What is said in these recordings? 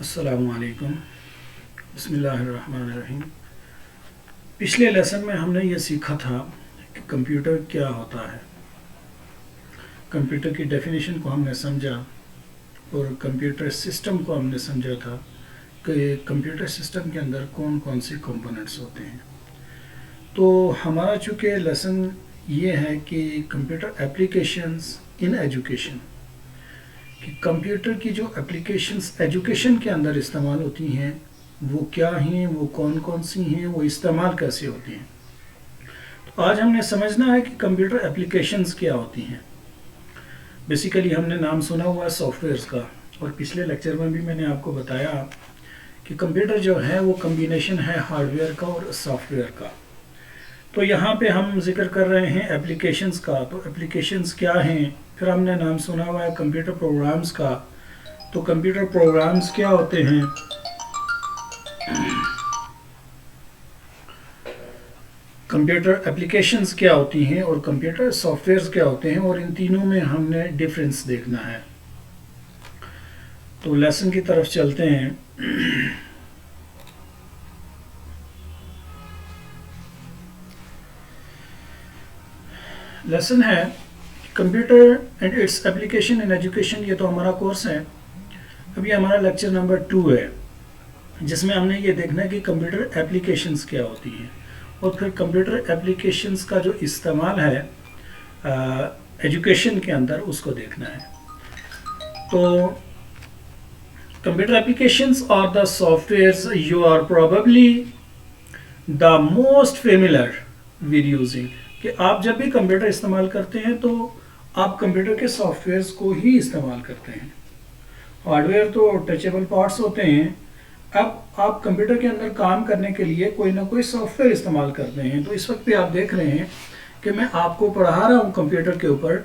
السلام علیکم، بسم اللہ الرحمن الرحیم۔ پچھلے لیسن میں ہم نے یہ سیکھا تھا کہ کمپیوٹر کیا ہوتا ہے۔ کمپیوٹر کی ڈیفینیشن کو ہم نے سمجھا اور کمپیوٹر سسٹم کو ہم نے سمجھا تھا کہ کمپیوٹر سسٹم کے اندر کون کون سی کمپوننٹس ہوتے ہیں۔ تو ہمارا چونکہ لیسن یہ ہے کہ کمپیوٹر اپلیکیشنز ان ایجوکیشن، کہ کمپیوٹر کی جو اپلیکیشنز ایجوکیشن کے اندر استعمال ہوتی ہیں وہ کیا ہیں، وہ کون کون سی ہیں، وہ استعمال کیسے ہوتی ہیں۔ تو آج ہم نے سمجھنا ہے کہ کمپیوٹر اپلیکیشنز کیا ہوتی ہیں۔ بیسیکلی ہم نے نام سنا ہوا ہے سافٹ ویئرز کا، اور پچھلے لیکچر میں بھی میں نے آپ کو بتایا کہ کمپیوٹر جو ہے وہ کمبینیشن ہے ہارڈ ویئر کا اور سافٹ ویئر کا۔ تو یہاں پہ ہم ذکر کر رہے ہیں اپلیکیشنز کا۔ تو اپلیکیشنز کیا ہیں؟ پھر ہم نے نام سنا ہوا ہے کمپیوٹر پروگرامز کا۔ تو کمپیوٹر پروگرامز کیا ہوتے ہیں؟ کمپیوٹر اپلیکیشنز کیا ہوتی ہیں اور کمپیوٹر سافٹ ویئرز کیا ہوتے ہیں، اور ان تینوں میں ہم نے ڈفرینس دیکھنا ہے۔ تو لیسن کی طرف چلتے ہیں۔ لیسن ہے computer and its application in education. یہ تو ہمارا کورس ہے، ابھی ہمارا لیکچر نمبر 2 ہے، جس میں ہم نے یہ دیکھنا ہے کہ کمپیوٹر اپلیکیشنز کیا ہوتی ہیں، اور پھر کمپیوٹر اپلیکیشنز کا جو استعمال ہے ایجوکیشن کے اندر اس کو دیکھنا ہے۔ تو computer applications are the softwares you are probably the most familiar with using, کہ آپ جب بھی کمپیوٹر استعمال کرتے ہیں تو آپ کمپیوٹر کے سافٹ ویئرز کو ہی استعمال کرتے ہیں۔ ہارڈ ویئر تو ٹچیبل پارٹس ہوتے ہیں، اب آپ کمپیوٹر کے اندر کام کرنے کے لیے کوئی نہ کوئی سافٹ ویئر استعمال کرتے ہیں۔ تو اس وقت بھی آپ دیکھ رہے ہیں کہ میں آپ کو پڑھا رہا ہوں کمپیوٹر کے اوپر،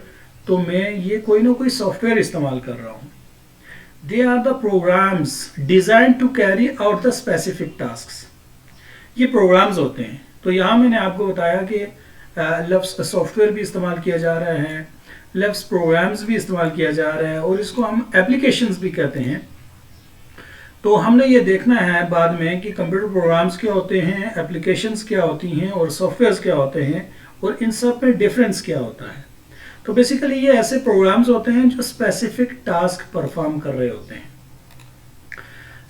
تو میں یہ کوئی نہ کوئی سافٹ ویئر استعمال کر رہا ہوں۔ They are the programs design to carry out the specific tasks. یہ پروگرامز ہوتے ہیں۔ تو یہاں میں نے آپ کو بتایا کہ لفظ سافٹ ویئر بھی استعمال کیا جا رہا ہے، لفظ پروگرامز بھی استعمال کیا جا رہا ہے، اور اس کو ہم اپلیکیشنز بھی کہتے ہیں۔ تو ہم نے یہ دیکھنا ہے بعد میں کہ کمپیوٹر پروگرامز کیا ہوتے ہیں، اپلیکیشنز کیا ہوتی ہیں، اور سافٹ ویئرز کیا ہوتے ہیں، اور ان سب میں ڈفرینس کیا ہوتا ہے۔ تو بیسیکلی یہ ایسے پروگرامز ہوتے ہیں جو اسپیسیفک ٹاسک پرفارم کر رہے ہوتے ہیں،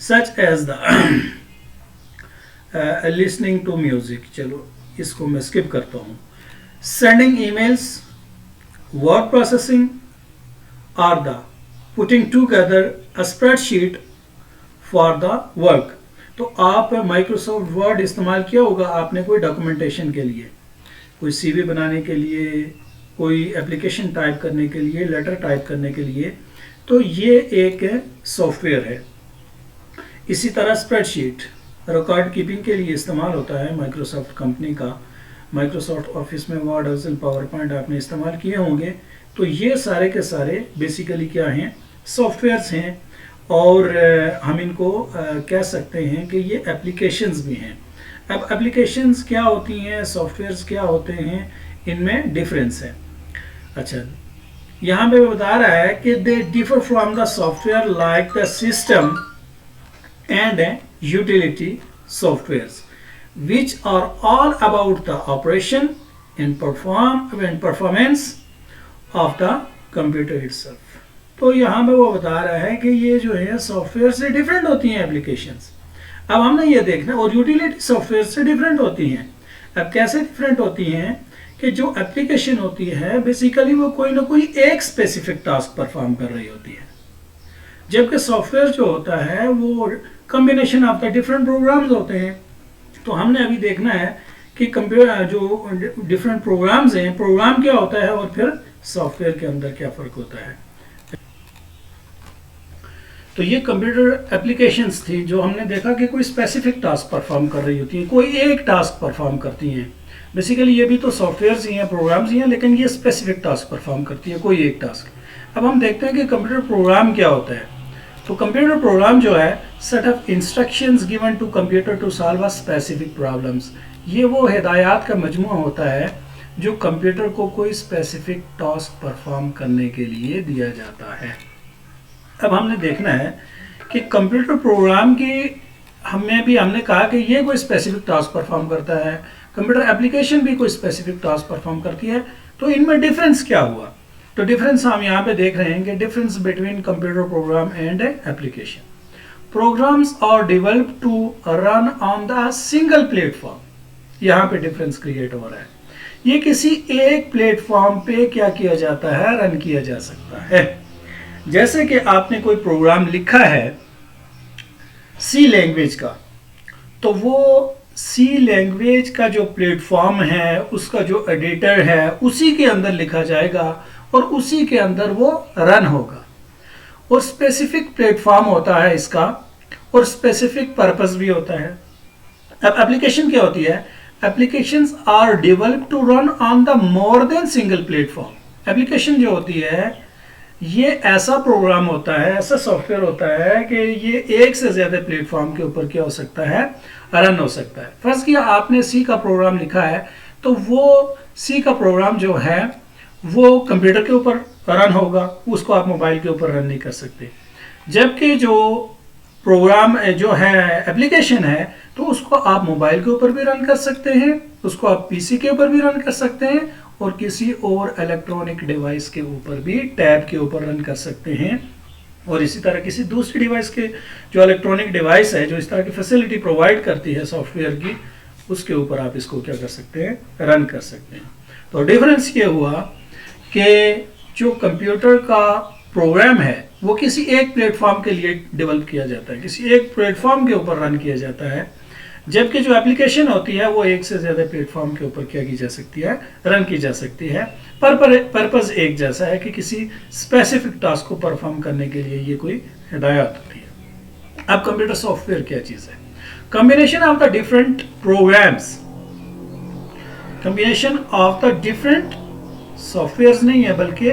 such as the listening to music. چلو اس کو میں اسکپ کرتا ہوں۔ Sending emails, word processing, اور the putting together a spreadsheet for the work. تو آپ مائکروسافٹ ورڈ استعمال کیا ہوگا آپ نے کوئی ڈاکومنٹیشن کے لیے، کوئی سی وی بنانے کے لیے، کوئی اپلیکیشن ٹائپ کرنے کے لیے، لیٹر ٹائپ کرنے کے لیے۔ تو یہ ایک سافٹ ویئر ہے۔ اسی طرح اسپریڈ شیٹ ریکارڈ کیپنگ کے لیے استعمال ہوتا ہے مائکروسافٹ کمپنی کا۔ مائکروسافٹ آفس میں ورڈ، ایکسل، پاور پوائنٹ آپ نے استعمال کیے ہوں گے۔ تو یہ سارے کے سارے بیسیکلی کیا ہیں؟ سافٹ ویئرس ہیں، اور ہم ان کو کہہ سکتے ہیں کہ یہ اپلیکیشنز بھی ہیں۔ اب اپلیکیشنز کیا ہوتی ہیں، سافٹ ویئرس کیا ہوتے ہیں، ان میں ڈفرینس ہے۔ اچھا، یہاں پہ بتا رہا ہے کہ they differ from the software like the system and utility softwares which are all about the operation and performance of the computer itself۔ تو یہاں پہ وہ بتا رہا ہے کہ یہ جو ہے سافٹ ویئر سے ڈیفرنٹ ہوتی ہیں اپلیکیشنز۔ اب ہم نے یہ دیکھنا، اور یوٹیلیٹی سافٹ ویئر سے ڈیفرنٹ ہوتی ہیں۔ اب کیسے ڈیفرنٹ ہوتی ہیں؟ کہ جو اپلیکیشن ہوتی ہے بیسیکلی وہ کوئی نہ کوئی ایک اسپیسیفک ٹاسک پرفارم کر رہی ہوتی ہے، جبکہ سافٹ ویئر جو ہوتا ہے وہ combination of the different programs ہوتے ہیں۔ تو ہم نے ابھی دیکھنا ہے کہ کمپیوٹر جو ڈفرنٹ پروگرامز ہیں، پروگرام کیا ہوتا ہے، اور پھر سافٹ ویئر کے اندر کیا فرق ہوتا ہے۔ تو یہ کمپیوٹر اپلیکیشنز تھی جو ہم نے دیکھا کہ کوئی اسپیسیفک ٹاسک پرفارم کر رہی ہوتی ہیں، کوئی ایک ٹاسک پرفارم کرتی ہیں۔ بیسیکلی یہ بھی تو سافٹ ویئرز ہی ہیں، پروگرامز ہی ہیں، لیکن یہ اسپیسیفک ٹاسک پرفارم کرتی ہے، کوئی ایک ٹاسک۔ اب ہم دیکھتے ہیں کہ کمپیوٹر پروگرام کیا ہوتا ہے۔ تو کمپیوٹر پروگرام جو ہے set of instructions given to computer to solve a specific problems. یہ وہ ہدایات کا مجموعہ ہوتا ہے جو کمپیوٹر کو کوئی اسپیسیفک ٹاسک پرفارم کرنے کے لیے دیا جاتا ہے۔ اب ہم نے دیکھنا ہے کہ कंप्यूटर प्रोग्राम की हमने कहा कि ये कोई स्पेसिफिक टास्क परफॉर्म करता है, कंप्यूटर एप्लीकेशन भी कोई स्पेसिफिक टास्क परफॉर्म करती है, तो इनमें डिफरेंस क्या हुआ? तो डिफरेंस हम यहाँ पे देख रहे हैं कि difference between computer program and application. Programs are developed to run on the single platform. यहाँ पे डिफरेंस क्रिएट हो रहा है. ये किसी एक प्लेटफॉर्म पे क्या किया जाता है, रन किया जा सकता है. जैसे कि आपने कोई प्रोग्राम लिखा है सी लैंग्वेज का, तो वो सी लैंग्वेज का जो प्लेटफॉर्म है, उसका जो एडिटर है, उसी के अंदर लिखा जाएगा और उसी के अंदर वो रन होगा. और स्पेसिफिक प्लेटफॉर्म होता है इसका और स्पेसिफिक पर्पस भी होता है. अब एप्लीकेशन क्या होती है? Applications are developed to run on the more than single platform. Application जो होती है ये ऐसा प्रोग्राम होता है, ऐसा सॉफ्टवेयर होता है कि ये एक से ज़्यादा प्लेटफॉर्म के ऊपर क्या हो सकता है, रन हो सकता है. फर्स्ट किया आपने सी का प्रोग्राम लिखा है, तो वो सी का प्रोग्राम जो है वो कंप्यूटर के ऊपर रन होगा, उसको आप मोबाइल के ऊपर रन नहीं कर सकते. जबकि जो प्रोग्राम जो है एप्लीकेशन है, तो उसको आप मोबाइल के ऊपर भी रन कर सकते हैं, उसको आप पीसी के ऊपर भी रन कर सकते हैं और किसी और इलेक्ट्रॉनिक डिवाइस के ऊपर भी, टैब के ऊपर रन कर सकते हैं. और इसी तरह किसी दूसरी डिवाइस के जो इलेक्ट्रॉनिक डिवाइस है जो इस तरह की फैसिलिटी प्रोवाइड करती है सॉफ्टवेयर की, उसके ऊपर आप इसको क्या कर सकते हैं, रन कर सकते हैं. तो डिफरेंस ये हुआ कि जो कंप्यूटर का प्रोग्राम है वो किसी एक प्लेटफॉर्म के लिए डेवलप किया जाता है, किसी एक प्लेटफॉर्म के ऊपर रन किया जाता है. जबकि जो एप्लीकेशन होती है वो एक से ज़्यादा प्लेटफॉर्म के ऊपर क्या की जा सकती है, रन की जा सकती है. पर्पस एक जैसा है कि किसी स्पेसिफिक टास्क को परफॉर्म करने के लिए ये कोई हिदायत होती है. अब कंप्यूटर सॉफ्टवेयर क्या चीज़ है? Combination of the different programs, combination of the different software नहीं है बल्कि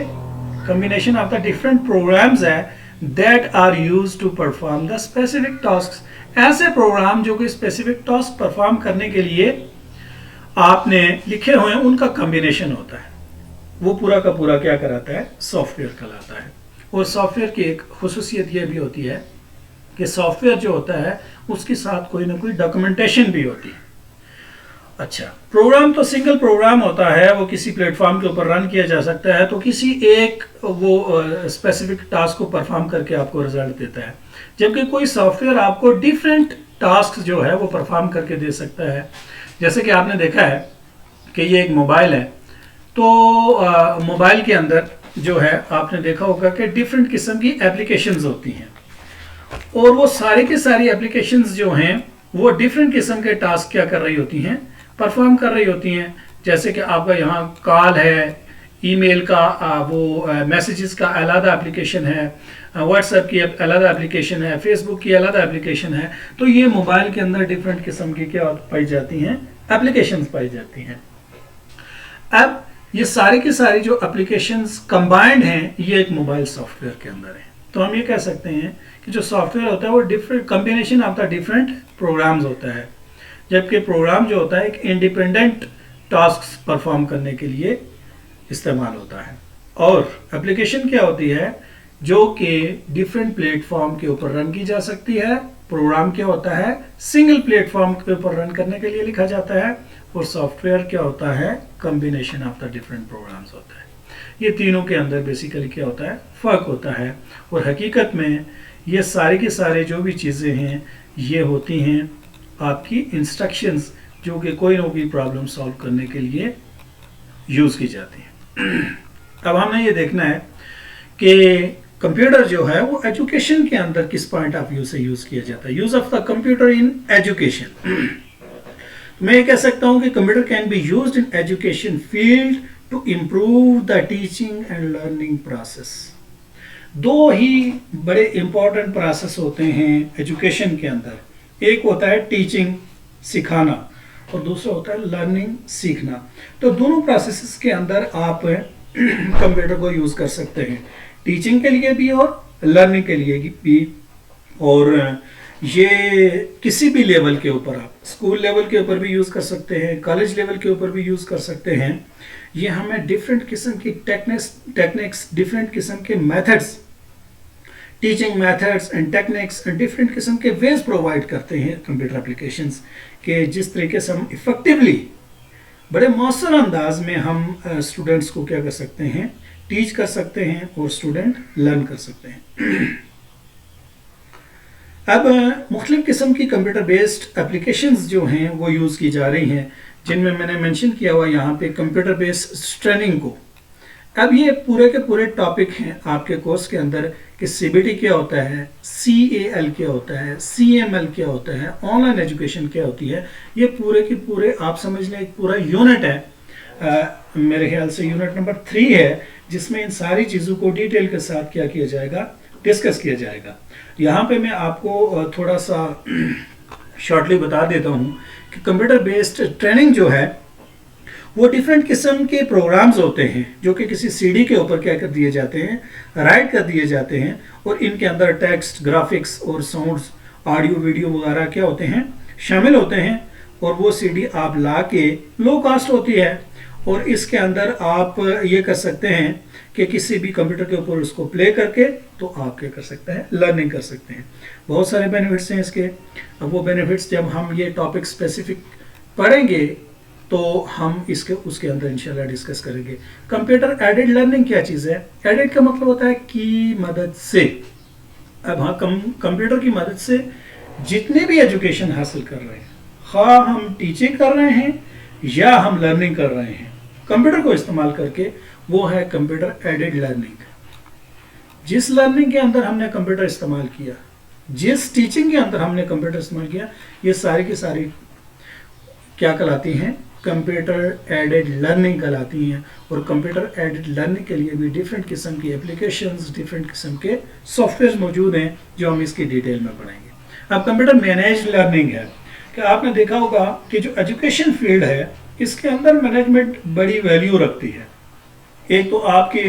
combination of the different programs है that are used to perform the specific tasks. ऐसे प्रोग्राम जो कि स्पेसिफिक टास्क परफॉर्म करने के लिए आपने लिखे हुए हैं, उनका कॉम्बिनेशन होता है. वो पूरा का पूरा क्या कराता है, सॉफ्टवेयर कहलाता है. और सॉफ्टवेयर की एक खुसूसियत ये भी होती है कि सॉफ्टवेयर जो होता है उसके साथ कोई ना कोई डॉक्यूमेंटेशन भी होती है. अच्छा, प्रोग्राम तो सिंगल प्रोग्राम होता है, वो किसी प्लेटफॉर्म के ऊपर रन किया जा सकता है, तो किसी एक वो स्पेसिफिक टास्क को परफॉर्म करके आपको रिजल्ट देता है. जबकि कोई सॉफ्टवेयर आपको डिफरेंट टास्क जो है वो परफॉर्म करके दे सकता है. जैसे कि आपने देखा है कि ये एक मोबाइल है, तो मोबाइल के अंदर जो है आपने देखा होगा कि डिफरेंट किस्म की एप्लीकेशंस होती हैं और वो सारी की सारी एप्लीकेशंस जो हैं वो डिफरेंट किस्म के टास्क क्या कर रही होती हैं, परफॉर्म कर रही होती हैं. जैसे कि आपका यहाँ कॉल है, ईमेल का वो मैसेजेस का अलग एप्लीकेशन है, व्हाट्सएप की अलग एप्लीकेशन है, फेसबुक की अलग एप्लीकेशन है. तो ये मोबाइल के अंदर डिफरेंट किस्म की क्या पाई जाती हैं, एप्लीकेशंस पाई जाती हैं. अब ये सारी की सारी जो एप्लीकेशंस कंबाइंड हैं ये एक मोबाइल सॉफ्टवेयर के अंदर है. तो हम ये कह सकते हैं कि जो सॉफ्टवेयर होता है वो different combination of the different programs होता है. जबकि प्रोग्राम जो होता है एक इंडिपेंडेंट टास्क परफॉर्म करने के लिए इस्तेमाल होता है. और एप्लीकेशन क्या होती है, जो कि डिफरेंट प्लेटफॉर्म के ऊपर रन की जा सकती है. प्रोग्राम क्या होता है, सिंगल प्लेटफॉर्म के ऊपर रन करने के लिए लिखा जाता है. और सॉफ्टवेयर क्या होता है, combination of the different programs होता है. ये तीनों के अंदर बेसिकली क्या होता है, फ़र्क होता है. और हकीकत में ये सारे के सारे जो भी चीज़ें हैं ये होती हैं आपकी इंस्ट्रक्शंस, जो कि कोई ना कोई प्रॉब्लम सॉल्व करने के लिए यूज़ की जाती हैं. अब हमने ये देखना है कि कंप्यूटर जो है वो एजुकेशन के अंदर किस पॉइंट ऑफ व्यू से यूज़ किया जाता है. Use of the computer in education. मैं ये कह सकता हूँ कि computer can be used in education field to improve the teaching and learning process. दो ही बड़े इंपॉर्टेंट प्रोसेस होते हैं एजुकेशन के अंदर. एक होता है टीचिंग, सिखाना, और दूसरा होता है लर्निंग, सीखना. तो दोनों प्रोसेसेस के अंदर आप कंप्यूटर को यूज़ कर सकते हैं, टीचिंग के लिए भी और लर्निंग के लिए भी. और ये किसी भी लेवल के ऊपर, आप स्कूल लेवल के ऊपर भी यूज़ कर सकते हैं, कॉलेज लेवल के ऊपर भी यूज़ कर सकते हैं. ये हमें डिफरेंट किस्म की टेक्निक्स, डिफरेंट किस्म के methods teaching methods and techniques and different किस्म के वेज प्रोवाइड करते हैं कंप्यूटर एप्लीकेशंस के, जिस तरीके से हम इफेक्टिवली बड़े मौसर अंदाज में हम स्टूडेंट्स को क्या कर सकते हैं, टीच कर सकते हैं और स्टूडेंट लर्न कर सकते हैं। अब मुख्तलिफ किस्म की कंप्यूटर बेस्ड एप्लीकेशंस जो हैं वो यूज़ की जा रही हैं, जिनमें मैंने मेंशन किया हुआ यहाँ पे कंप्यूटर बेस्ड ट्रेनिंग को। अब ये पूरे के पूरे टॉपिक हैं आपके कोर्स के अंदर कि CBT क्या होता है, CAL क्या होता है, CML क्या होता है, ऑनलाइन एजुकेशन क्या होती है। ये पूरे के पूरे आप समझ लें एक पूरा यूनिट है, मेरे ख्याल से यूनिट नंबर 3 है, जिसमें इन सारी चीज़ों को डिटेल के साथ क्या किया जाएगा, डिस्कस किया जाएगा। यहाँ पे मैं आपको थोड़ा सा शॉर्टली बता देता हूँ कि कंप्यूटर बेस्ड ट्रेनिंग जो है वो डिफरेंट किस्म के प्रोग्राम्स होते हैं जो कि किसी CD के ऊपर क्या कर दिए जाते हैं, राइट कर दिए जाते हैं, और इनके अंदर टेक्स्ट, ग्राफिक्स और साउंड्स, ऑडियो वीडियो वगैरह क्या होते हैं, शामिल होते हैं। और वो CD आप ला के, लो कास्ट होती है, और इसके अंदर आप ये कर सकते हैं कि किसी भी कंप्यूटर के ऊपर उसको प्ले करके तो आप क्या कर सकते हैं, लर्निंग कर सकते हैं। बहुत सारे बेनिफिट्स हैं इसके। अब वो बेनिफिट्स जब हम ये टॉपिक स्पेसिफिक पढ़ेंगे तो हम इसके उसके अंदर इंशाल्लाह डिस्कस करेंगे। कंप्यूटर एडेड लर्निंग क्या चीज़ है? एडेड का मतलब होता है की मदद से। अब हाँ, कंप्यूटर की मदद से जितने भी एजुकेशन हासिल कर रहे हैं, ख़्वाह हम टीचिंग कर रहे हैं या हम लर्निंग कर रहे हैं, कंप्यूटर को इस्तेमाल करके, वो है कंप्यूटर एडेड लर्निंग। जिस लर्निंग के अंदर हमने कंप्यूटर इस्तेमाल किया, जिस टीचिंग के अंदर हमने कंप्यूटर इस्तेमाल किया, ये सारी की सारी क्या कहलाती हैं, कंप्यूटर एडेड लर्निंग कहलाती हैं। और कंप्यूटर एडेड लर्निंग के लिए भी डिफरेंट किस्म की एप्लीकेशंस, डिफरेंट किस्म के सॉफ्टवेयर मौजूद हैं जो हम इसकी डिटेल में पढ़ेंगे। अब कंप्यूटर मैनेज लर्निंग है कि आपने देखा होगा कि जो एजुकेशन फील्ड है इसके अंदर मैनेजमेंट बड़ी वैल्यू रखती है। एक तो आपके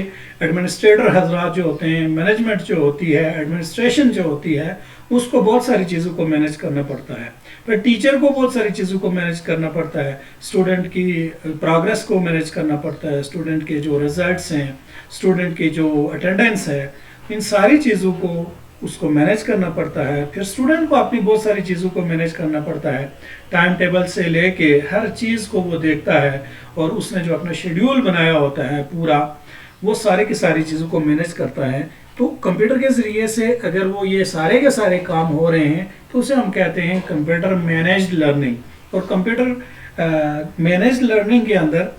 एडमिनिस्ट्रेटर हजरात जो होते हैं, मैनेजमेंट जो होती है, एडमिनिस्ट्रेशन जो होती है, उसको बहुत सारी चीज़ों को मैनेज करना पड़ता है। फिर टीचर को बहुत सारी चीज़ों को मैनेज करना पड़ता है, स्टूडेंट की प्रोग्रेस को मैनेज करना पड़ता है, स्टूडेंट के जो रिजल्ट्स हैं, स्टूडेंट की जो अटेंडेंस है, इन सारी चीज़ों को उसको मैनेज करना पड़ता है। फिर स्टूडेंट को अपनी बहुत सारी चीज़ों को मैनेज करना पड़ता है, टाइम टेबल से लेके हर चीज़ को वो देखता है, और उसने जो अपना शेड्यूल बनाया होता है पूरा, वो सारी की सारी चीज़ों को मैनेज करता है। तो कंप्यूटर के ज़रिए से अगर वो ये सारे के सारे काम हो रहे हैं तो उसे हम कहते हैं कंप्यूटर मैनेज्ड लर्निंग। और कंप्यूटर मैनेज्ड लर्निंग के अंदर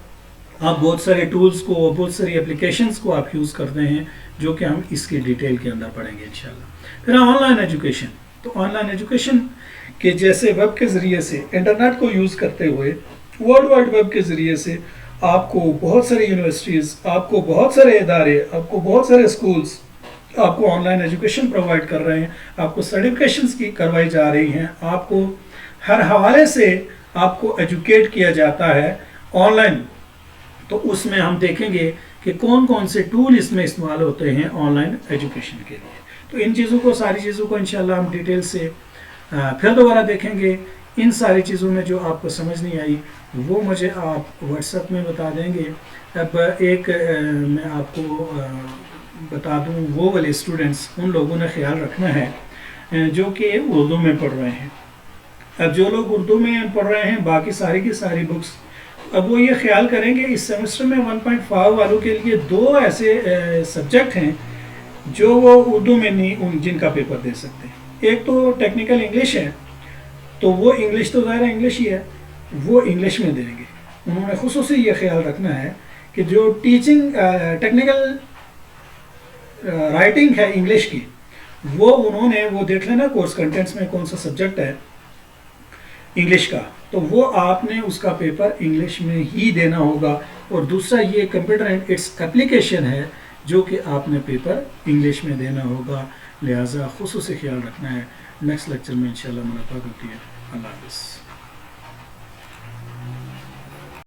आप बहुत सारे टूल्स को, बहुत सारी एप्लीकेशंस को आप यूज़ करते हैं, जो कि हम इसकी डिटेल के अंदर पढ़ेंगे इंशाल्लाह। फिर ऑनलाइन एजुकेशन, तो ऑनलाइन एजुकेशन के जैसे वेब के ज़रिए से, इंटरनेट को यूज़ करते हुए, वर्ल्ड वाइड वेब के ज़रिए से आपको बहुत सारी यूनिवर्सिटीज़, आपको बहुत सारे इदारे, आपको बहुत सारे स्कूल्स आपको ऑनलाइन एजुकेशन प्रोवाइड कर रहे हैं, आपको सर्टिफिकेशंस की करवाई जा रही हैं, आपको हर हवाले से आपको एजुकेट किया जाता है ऑनलाइन। तो उसमें हम देखेंगे कि कौन कौन से टूल इसमें इस्तेमाल होते हैं ऑनलाइन एजुकेशन के लिए। तो इन चीज़ों को, सारी चीज़ों को इंशाल्लाह हम डिटेल से फिर दोबारा देखेंगे। इन सारी चीज़ों में जो आपको समझ नहीं आई वो मुझे आप व्हाट्सएप में बता देंगे। अब एक मैं आपको बता दूं, वो वाले स्टूडेंट्स, उन लोगों ने ख्याल रखना है जो कि उर्दू में पढ़ रहे हैं। अब जो लोग उर्दू में पढ़ रहे हैं, बाकी सारी की सारी बुक्स, अब वो ये ख्याल करेंगे इस सेमेस्टर में 1.5 वालों के लिए 2 ऐसे सब्जेक्ट हैं जो वो उर्दू में नहीं, जिनका पेपर दे सकते हैं। एक तो टेक्निकल इंग्लिश है, तो वो इंग्लिश तो ज़ाहिर इंग्लिश ही है, वो इंग्लिश में देंगे। उन्होंने खुसूसी ये ख्याल रखना है कि जो टीचिंग टेक्निकल राइटिंग है इंग्लिश की, वो उन्होंने वो देख लेना कोर्स कंटेंट्स में कौन सा सब्जेक्ट है इंग्लिश का, तो वो आपने उसका पेपर इंग्लिश में ही देना होगा। और दूसरा ये कंप्यूटर एंड इट्स एप्लीकेशन है जो कि आपने पेपर इंग्लिश में देना होगा, लिहाजा खुसूसी ख्याल रखना है। नेक्स्ट लेक्चर में इंशाल्लाह मुलाकात होती है। अल्लाह हाफ़िज़।